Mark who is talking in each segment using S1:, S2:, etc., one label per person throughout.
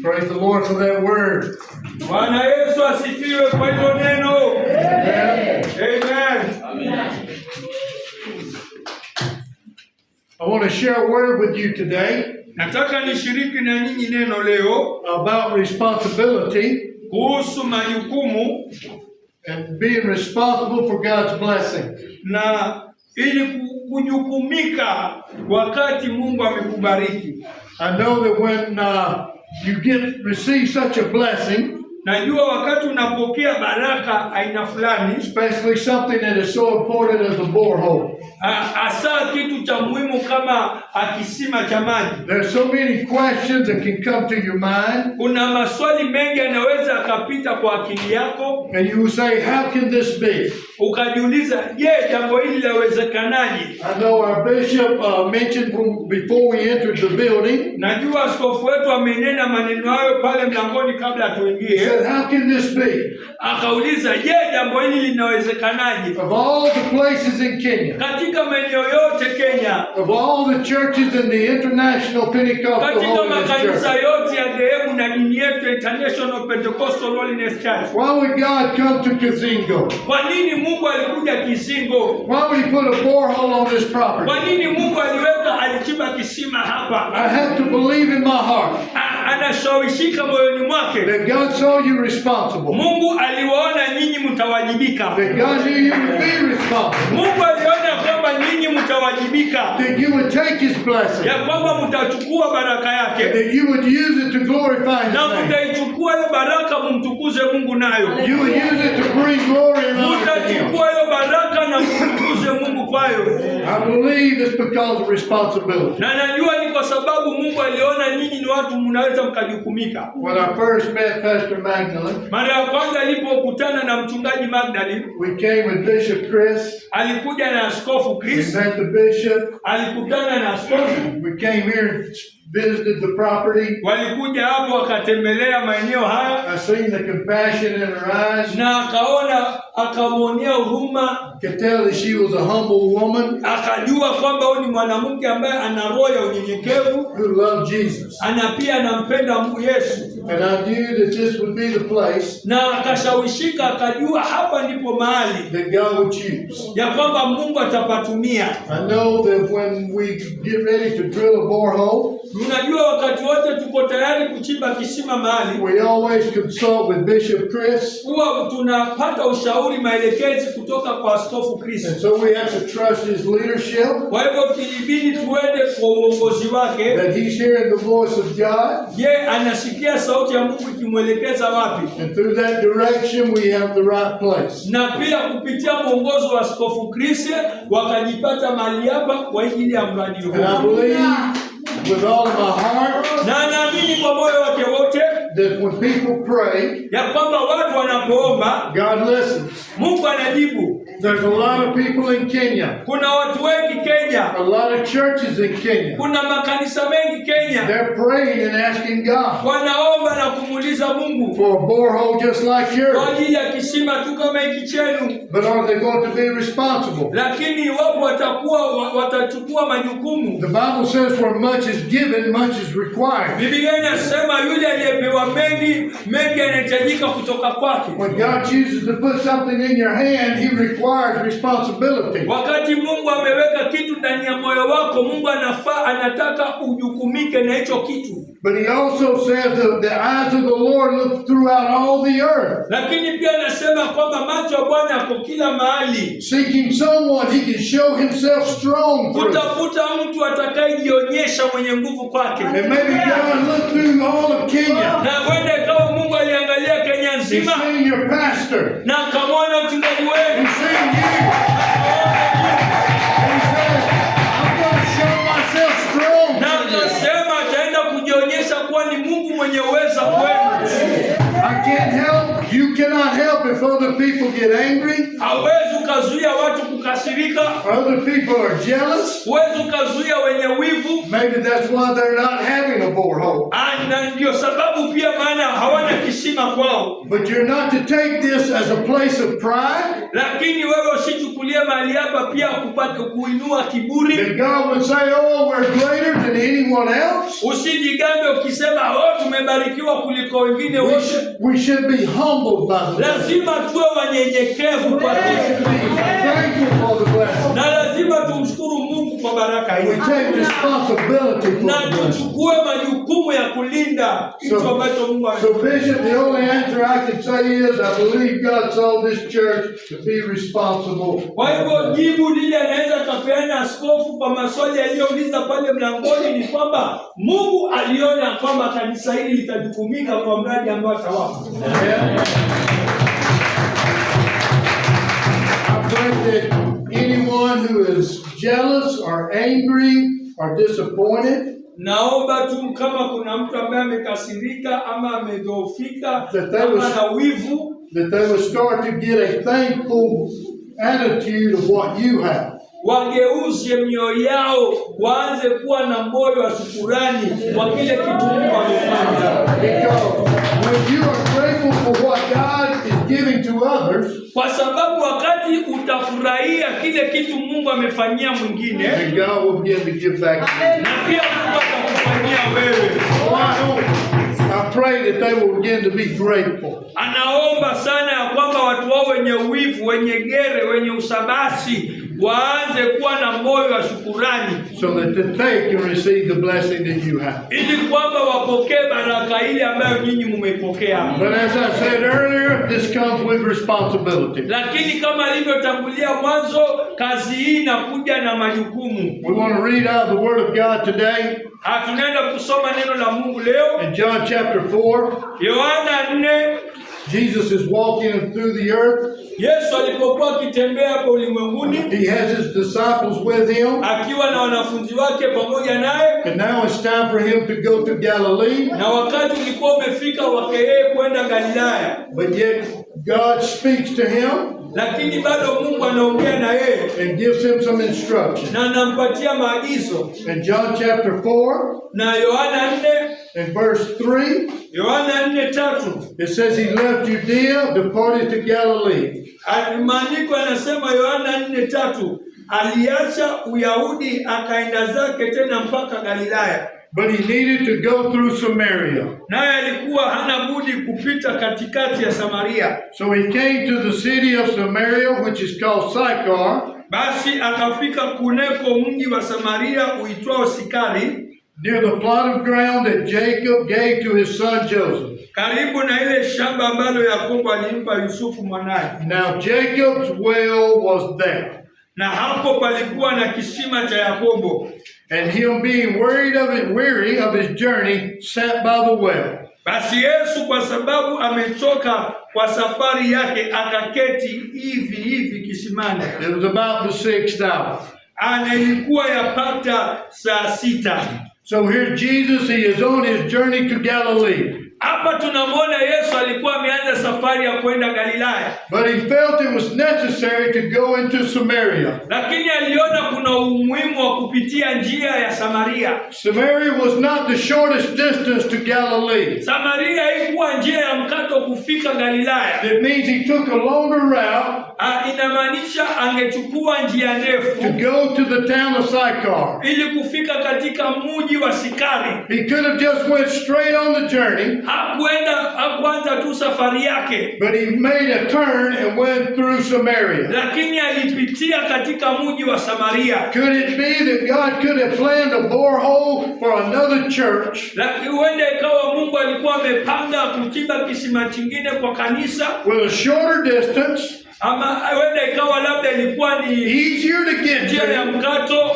S1: Praise the Lord for that word.
S2: Bwana Yesu asifiwe kwa hilo neno.
S1: Amen.
S2: Amen.
S1: I want to share a word with you today
S2: Nataka nishiriki na nyinyi neno leo
S1: about responsibility
S2: kuhusu majukumu
S1: and being responsible for God's blessing.
S2: na ili kujukumika wakati Mungu amekubariki.
S1: I know that when you receive such a blessing,
S2: Najua wakati unapokea baraka aina fulani,
S1: especially something that is so important as a borehole,
S2: hasa kitu cha muhimu kama kisima cha maji.
S1: there's so many questions that can come to your mind,
S2: Kuna maswali mengi yanaweza akapita kwa akili yako,
S1: and you will say, how can this be?
S2: ukajiuliza, je, jambo hili lawezekanaje?
S1: I know our bishop mentioned before we entered the building,
S2: Najua askofu wetu amenena maneno hayo pale mlangoni kabla
S1: he
S2: tuingie.
S1: said, how can this be?
S2: Akauliza, je, jambo hili linawezekanaje?
S1: Of all the places in Kenya,
S2: Katika maeneo yote Kenya,
S1: of all the churches in the International Pentecostal
S2: katika
S1: Holiness
S2: makanisa
S1: Church,
S2: yote ya dhehebu na dini yetu International Pentecostal Holiness Church,
S1: why would God come to Kazingo?
S2: kwa nini Mungu alikuja Kizingo?
S1: Why would he put a borehole on this property?
S2: Kwa nini Mungu alichimba kisima hapa?
S1: I have to believe in my heart
S2: Anashawishika moyoni mwake.
S1: that God saw you responsible,
S2: Mungu aliwaona nyinyi mtawajibika.
S1: that God knew you would be responsible,
S2: Mungu aliona kwamba nyinyi mtawajibika,
S1: that you would take his blessing,
S2: ya kwamba mtachukua baraka yake
S1: that you would use it to glorify his
S2: na
S1: name.
S2: mtaichukua hiyo baraka mumtukuze Mungu nayo.
S1: You would use it to bring glory and honor to him.
S2: Mtachukua hiyo baraka na mtukuze Mungu kwayo.
S1: I believe it's because of responsibility.
S2: Na najua ni kwa sababu Mungu aliona nyinyi ni watu mnaweza mkajukumika.
S1: When I first met Pastor Magdalene,
S2: Mara ya kwanza alipokutana na mchungaji Magdalene,
S1: we came with Bishop Chris.
S2: alikuja na askofu
S1: We
S2: Chris,
S1: met the bishop.
S2: alikutana na askofu,
S1: We came here and visited the property.
S2: walikuja hapo wakatembelea maeneo haya,
S1: I seen the compassion in her eyes.
S2: na akamwonea huruma,
S1: Could tell that she was a humble woman
S2: akajua kwamba huyu ni mwanamke ambaye ana roho ya unyenyekevu,
S1: who loved Jesus.
S2: pia anampenda Yesu,
S1: And I knew that this would be the place
S2: na akashawishika, akajua hapa ndipo mahali
S1: that God would choose.
S2: ya kwamba Mungu atapatumia.
S1: I know that when we get ready to drill a borehole,
S2: Unajua wakati wote tuko tayari kuchimba kisima mahali,
S1: we always consult with Bishop Chris.
S2: huwa tunapata ushauri, maelekezi kutoka kwa askofu Chris.
S1: And so we have to trust his leadership,
S2: Kwa hivyo ilibidi tuende kwa uongozi wake.
S1: that he's hearing the voice of God.
S2: Je, anasikia sauti ya Mungu ikimwelekeza wapi?
S1: And through that direction, we have the right place.
S2: Na pia kupitia mwongozo wa askofu Chris wakajipata mahali hapa kwa ajili ya mradi huu.
S1: And I believe with all of my heart
S2: Na naamini kwa moyo wake wote
S1: that when people pray,
S2: ya kwamba watu wanapoomba
S1: God listens.
S2: Mungu anajibu.
S1: There's a lot of people in Kenya,
S2: Kuna watu wengi Kenya,
S1: a lot of churches in Kenya.
S2: kuna makanisa mengi Kenya,
S1: They're praying and asking God
S2: wanaomba na kumuuliza Mungu
S1: for a borehole just like
S2: kwa
S1: yours.
S2: ajili ya kisima tu kama hiki chenu,
S1: But are they going to be responsible?
S2: lakini iwapo watachukua majukumu.
S1: The Bible says where much is given, much is required.
S2: Biblia inasema yule aliyepewa mengi, mengi yanahitajika kutoka kwake.
S1: When God chooses to put something in your hand, he requires responsibility.
S2: Wakati Mungu ameweka kitu ndani ya moyo wako, Mungu anataka ujukumike na hicho kitu.
S1: But he also says that the eyes of the Lord look throughout all the earth,
S2: Lakini pia anasema kwamba macho ya Bwana yako kila mahali,
S1: seeking someone he can show himself strong through.
S2: kutafuta mtu atakayejionyesha mwenye nguvu kwake.
S1: And maybe God looked through all of Kenya.
S2: Na huenda ikawa Mungu aliangalia Kenya
S1: He's
S2: nzima
S1: seen your pastor.
S2: na akamwona mchungaji wenu,
S1: He's seen you. And he says, I'm going to show myself strong
S2: na
S1: for you.
S2: akasema ataenda kujionyesha kuwa ni Mungu mwenye uweza kwenu.
S1: I can't help. You cannot help if other people get angry.
S2: Hauwezi ukazuia watu kukasirika.
S1: Other people are jealous.
S2: Huwezi ukazuia wenye wivu.
S1: Maybe that's why they're not having a borehole.
S2: Na ndio sababu pia maana hawana kisima kwao.
S1: But you're not to take this as a place of pride.
S2: Lakini wewe usichukulie mahali hapa pia kupata kuinua kiburi.
S1: That God would say, oh, we're greater than anyone else.
S2: Usijigambe ukisema tumebarikiwa kuliko wengine wote.
S1: We should be humbled by the
S2: lazima tuwe wanyenyekevu kwa
S1: thankful for the blessing.
S2: Na lazima tumshukuru Mungu kwa baraka hii.
S1: We take responsibility for
S2: na tuchukue majukumu ya kulinda kitu ambacho Mungu
S1: So Bishop, the only answer I can say is I believe God told this church to be responsible.
S2: Kwa hivyo jibu lile anaweza kapeana askofu kwa maswali aliyouliza pale mlangoni ni kwamba Mungu aliona kwamba kanisa hili litajukumika kwa mradi ambao atawapa.
S1: I pray that anyone who is jealous or angry or disappointed,
S2: naomba tu kama kuna mtu ambaye amekasirika ama amedhoofika ama na wivu,
S1: that they will start to get a thankful attitude of what you have.
S2: Wageuze mioyo yao, waanze kuwa na moyo wa shukrani kwa kile kitu Mungu amefanya.
S1: Because when you are grateful for what God is giving to others,
S2: kwa sababu wakati utafurahia kile kitu Mungu amefanyia mwingine,
S1: and God will begin to give back to you.
S2: na pia Mungu atakufanyia wewe.
S1: I pray that they will begin to be grateful.
S2: Anaomba sana ya kwamba watu wao wenye wivu, wenye gere, wenye usabasi waanze kuwa na moyo wa shukrani,
S1: so that they can receive the blessing that you have.
S2: ili kwamba wapokee baraka ile ambayo nyinyi mmeipokea.
S1: But as I said earlier, this comes with responsibility.
S2: Lakini kama ilivyotangulia mwanzo, kazi hii inakuja na majukumu.
S1: We want to read out the word of God today.
S2: Tunaenda kusoma neno la Mungu leo.
S1: In John chapter 4,
S2: Yohana 4,
S1: Jesus is walking through the earth.
S2: Yesu alipokuwa akitembea hapa ulimwenguni,
S1: He has his disciples with him.
S2: akiwa na wanafunzi wake pamoja naye.
S1: And now it's time for him to go to Galilee.
S2: Na wakati ulikuwa umefika wake yeye kwenda Galilaya.
S1: But yet God speaks to him,
S2: lakini bado Mungu anaongea na yeye
S1: and gives him some instruction.
S2: na anampatia maagizo.
S1: In John chapter 4
S2: Na Yohana 4
S1: and verse 3,
S2: Yohana 4:3
S1: it says he left Judea, departed to Galilee.
S2: Maandiko anasema Yohana 4:3 aliacha Uyahudi akaenda zake tena mpaka Galilaya.
S1: But he needed to go through Samaria.
S2: Naye alikuwa hana budi kupita katikati ya Samaria.
S1: So he came to the city of Samaria, which is called Sychar.
S2: Basi akafika kuneko mji wa Samaria uitwao Sikari,
S1: near the plot of ground that Jacob gave to his son Joseph.
S2: karibu na ile shamba ambalo Yakobo alimpa Yusufu mwanae.
S1: Now Jacob's well was there.
S2: Na hapo palikuwa na kisima cha Yakobo.
S1: And him being weary of his journey, sat by the well.
S2: Basi Yesu kwa sababu amechoka kwa safari yake akaketi hivi kisimani.
S1: It was about the 6th hour.
S2: Ilikuwa yapata saa 6.
S1: So here Jesus, he is on his journey to Galilee.
S2: Hapa tunamwona Yesu alikuwa ameanza safari ya kwenda Galilaya.
S1: But he felt it was necessary to go into Samaria.
S2: Lakini aliona kuna umuhimu wa kupitia njia ya Samaria.
S1: Samaria was not the shortest distance to Galilee.
S2: Samaria haikuwa njia ya mkato kufika Galilaya.
S1: It means he took a longer route.
S2: Inamaanisha angechukua njia ndefu
S1: to go to the town of Sychar.
S2: ili kufika katika mji wa Sikari.
S1: He could have just went straight on the journey.
S2: Hakuanza tu safari yake.
S1: But he made a turn and went through Samaria.
S2: Lakini alipitia katika mji wa Samaria.
S1: Could it be that God could have planned a borehole for another church?
S2: Lakini huenda ikawa Mungu alikuwa amepanga kuchimba kisima kingine kwa kanisa
S1: with a shorter distance,
S2: ama huenda ikawa labda ilikuwa ni
S1: easier to get
S2: njia ya
S1: to,
S2: mkato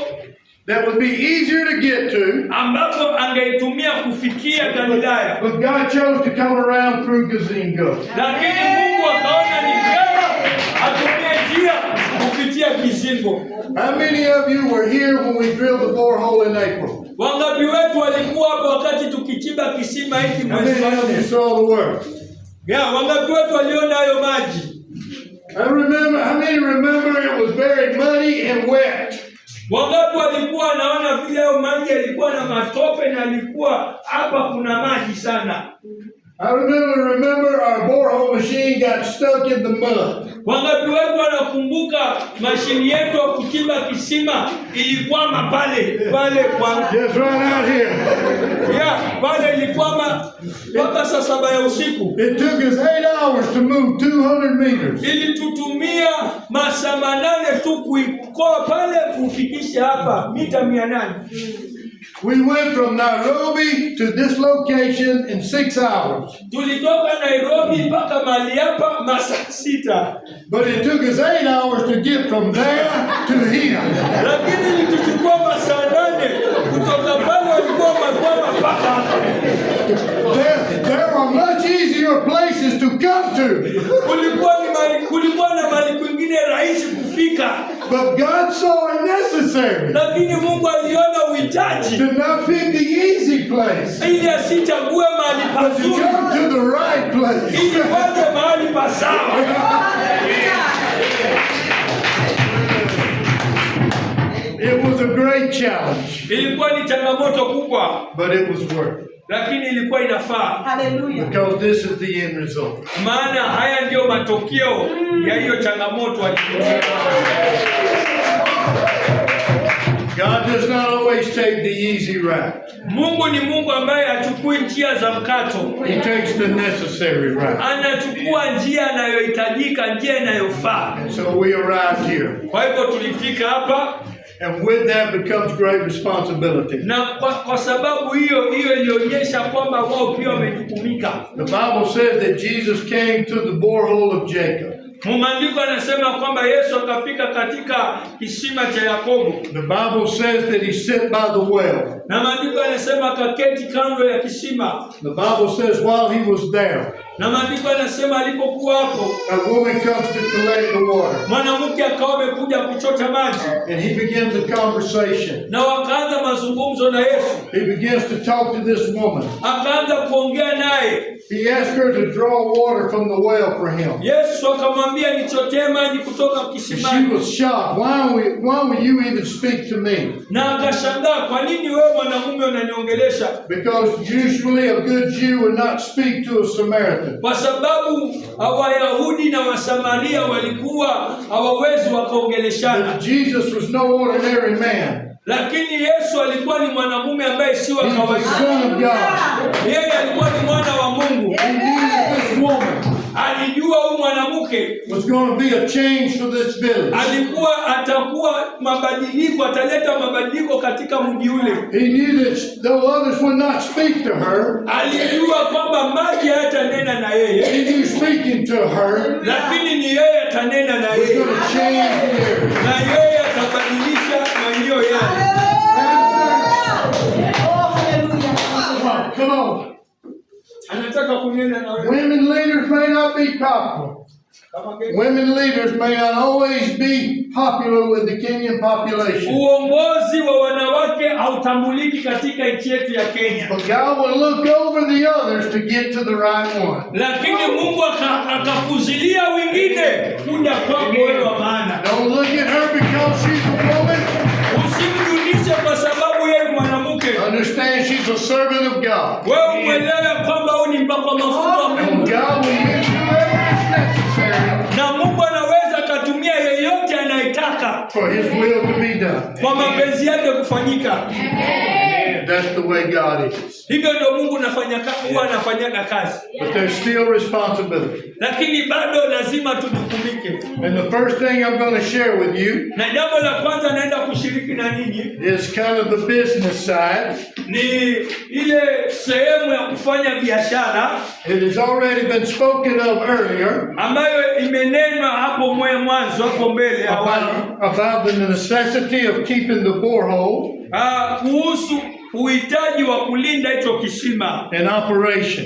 S1: that would be easier to get to,
S2: ambapo angeitumia kufikia Galilaya.
S1: but God chose to come around through Gazingo.
S2: Lakini Mungu akaona ni vyema atumie njia kupitia Kizingo.
S1: How many of you were here when we drilled the borehole in April?
S2: Wangapi wetu walikuwa hapo wakati tukichimba kisima hiki
S1: How many
S2: mwezi wa
S1: of you
S2: nne?
S1: saw the work?
S2: Wangapi watu waliona hayo maji?
S1: How many remember it was very muddy and wet?
S2: Wangapi walikuwa wanaona vile hayo maji yalikuwa na matope na alikuwa hapa kuna maji sana?
S1: I remember our borehole machine got stuck in the mud.
S2: Wangapi wetu wanakumbuka mashini yetu ya kuchimba kisima ilikwama pale kwa
S1: Just right out here.
S2: Pale ilikwama mpaka saa 7 ya usiku.
S1: It took us 8 hours to move 200 meters.
S2: Ilitutumia masaa 8 tu kuikoa pale kufikisha hapa mita 800.
S1: We went from Nairobi to this location in 6 hours.
S2: Tulitoka Nairobi mpaka mahali hapa masaa 6.
S1: But it took us 8 hours to get from there to here.
S2: Lakini ilituchukua masaa 8 kutoka pale walikuwa makwama mpaka hapa.
S1: There are much easier places to come to.
S2: Kulikuwa na mahali kwingine rahisi kufika.
S1: But God saw it necessary.
S2: Lakini Mungu aliona uhitaji.
S1: To not pick the easy place.
S2: Ili asichague mahali pazuri.
S1: But to come to the right place.
S2: Ili waje mahali pasawa.
S1: It was a great challenge.
S2: Ilikuwa ni changamoto kubwa.
S1: But it was worth it.
S2: Lakini ilikuwa inafaa.
S3: Hallelujah.
S1: Because this is the end result.
S2: Maana haya ndio matokeo ya hiyo changamoto aliyopitia.
S1: God does not always take the easy route.
S2: Mungu ni Mungu ambaye hachukui njia za mkato.
S1: He takes the necessary route.
S2: Anachukua njia inayohitajika, njia inayofaa.
S1: So we arrived here.
S2: Kwa hivyo tulifika hapa.
S1: And with that becomes great responsibility.
S2: Na kwa sababu hiyo ilionyesha kwamba wao pia wamejukumika.
S1: The Bible says that Jesus came to the borehole of Jacob.
S2: Maandiko yanasema kwamba Yesu akafika katika kisima cha Yakobo.
S1: The Bible says that he sat by the well.
S2: Na maandiko yanasema akaketi kando ya kisima.
S1: The Bible says while he was there.
S2: Na maandiko yanasema alipokuwa hapo,
S1: a woman comes to collect the water.
S2: Mwanamke akawa amekuja kuchota maji.
S1: And he begins a conversation.
S2: Na wakaanza mazungumzo na Yesu.
S1: He begins to talk to this woman.
S2: Akaanza kuongea naye.
S1: He asked her to draw water from the well for him.
S2: Yesu akamwambia nichotee maji kutoka kisimani.
S1: She was shocked. Why would you even speak to me?
S2: Na akashangaa, kwa nini wewe mwanamume unaniongelesha?
S1: Because usually a good Jew would not speak to a Samaritan.
S2: Kwa sababu Wayahudi na Wasamaria walikuwa hawawezi wakaongeleshana.
S1: Jesus was no ordinary man.
S2: Lakini Yesu alikuwa ni mwanamume ambaye si wa kawaida. Yeye alikuwa ni mwana wa Mungu. Alijua huyu mwanamke
S1: was going to be a change for this village.
S2: Atakuwa mabadiliko, ataleta mabadiliko katika mji ule.
S1: He knew that though others would not speak to her,
S2: alijua kwamba maji hayatanena na yeye.
S1: He knew speaking to her,
S2: lakini ni yeye atanena na yeye. Na yeye atabadilisha maeneo yale. Come on. Anataka kunena na wewe.
S1: Women leaders may not be popular. Women leaders may not always be popular with the Kenyan population.
S2: Uongozi wa wanawake hautambuliki katika nchi yetu ya Kenya.
S1: But God will look over the others to get to the right one.
S2: Lakini Mungu akakuzilia wengine kuja kwako wewe wa maana.
S1: Don't look at her because she's a woman.
S2: Usimjulishe kwa sababu yeye ni mwanamke.
S1: Understand she's a servant of God.
S2: Wewe uelewe kwamba wewe ni mpakwa mafuta wa Mungu.
S1: God will use whoever is necessary.
S2: Na Mungu anaweza kutumia yeyote anayetaka
S1: for his will to be done.
S2: Kwa mapenzi yake kufanyika.
S1: That's the way God is.
S2: Hivyo ndio Mungu huwa anafanyaga kazi.
S1: But there's still responsibility.
S2: Lakini bado lazima tujukumike.
S1: And the first thing I'm going to share with you,
S2: na jambo la kwanza naenda kushiriki na ninyi,
S1: is kind of the business side.
S2: Ni ile sehemu ya kufanya biashara.
S1: It has already been spoken of earlier.
S2: Ambayo imenenwa hapo mwanzo hapo mbele awali.
S1: About the necessity of keeping the borehole.
S2: Kuhusu uhitaji wa kulinda hicho kisima.
S1: In operation.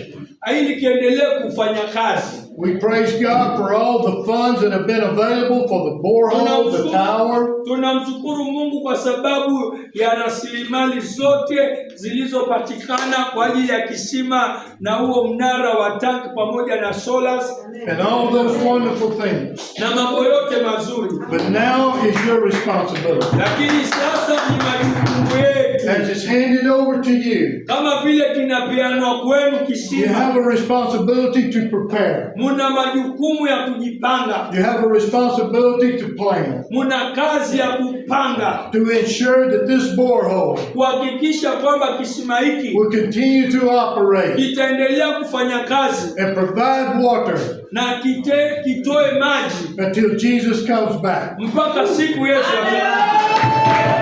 S2: ili kiendelee kufanya kazi.
S1: We praise God for all the funds that have been available for the borehole, the tower.
S2: Tunamshukuru Mungu kwa sababu ya rasilimali zote zilizopatikana kwa ajili ya kisima na huo mnara wa tanki pamoja na solars
S1: And all those wonderful things.
S2: na mambo yote mazuri.
S1: But now is your responsibility.
S2: Lakini sasa ni majukumu yetu.
S1: As it's handed over to you,
S2: Kama vile kinapeanwa kwenu
S1: you
S2: kisima,
S1: have a responsibility to prepare.
S2: muna majukumu ya kujipanga.
S1: You have a responsibility to plan.
S2: Muna kazi ya kupanga,
S1: To ensure that this borehole
S2: kuhakikisha kwamba kisima hiki
S1: will continue to operate
S2: kitaendelea kufanya kazi
S1: and provide water
S2: na kitoe maji
S1: until Jesus comes back.
S2: mpaka siku Yesu atakapokuja.